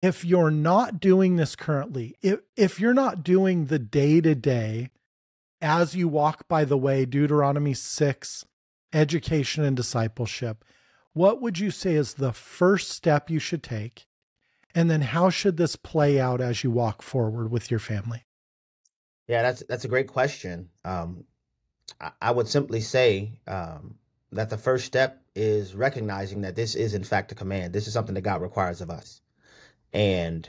if you're not doing this currently, if you're not doing the day-to-day as you walk by the way, Deuteronomy 6, education and discipleship, what would you say is the first step you should take? And then how should this play out as you walk forward with your family? Yeah, that's a great question. I would simply say that the first step is recognizing that this is in fact a command. This is something that God requires of us. And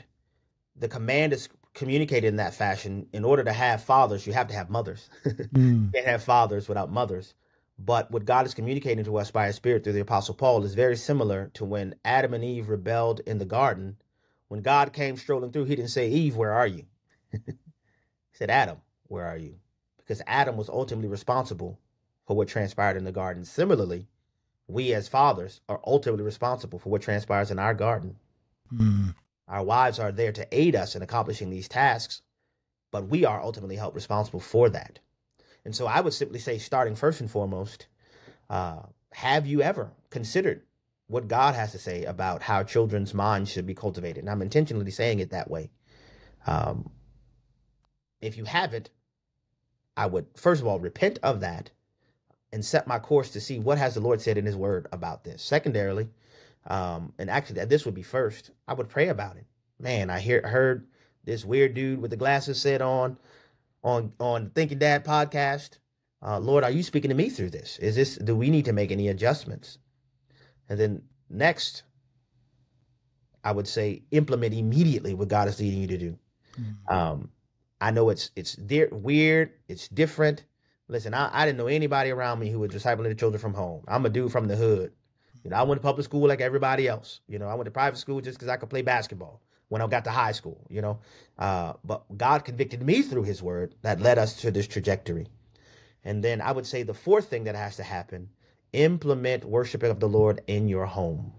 the command is communicated in that fashion. In order to have fathers, you have to have mothers. You can't have fathers without mothers. But what God is communicating to us by his Spirit through the Apostle Paul is very similar to when Adam and Eve rebelled in the garden. When God came strolling through, he didn't say, Eve, where are you? He said, Adam, where are you? Because Adam was ultimately responsible for what transpired in the garden. Similarly, we as fathers are ultimately responsible for what transpires in our garden. Our wives are there to aid us in accomplishing these tasks, but we are ultimately held responsible for that. And so I would simply say, starting first and foremost, have you ever considered what God has to say about how children's minds should be cultivated? And I'm intentionally saying it that way. If you haven't, I would, first of all, repent of that and set my course to see what has the Lord said in his word about this. Secondarily, and actually this would be first, I would pray about it. Man, I heard this weird dude with the glasses said on Thinking Dad podcast, Lord, are you speaking to me through this? Do we need to make any adjustments? And then next, I would say implement immediately what God is leading you to do. I know it's weird, it's different. Listen, I didn't know anybody around me who was discipling the children from home. I'm a dude from the hood. I went to public school like everybody else. I went to private school just because I could play basketball when I got to high school, but God convicted me through his word that led us to this trajectory. And then I would say the fourth thing that has to happen, implement worship of the Lord in your home.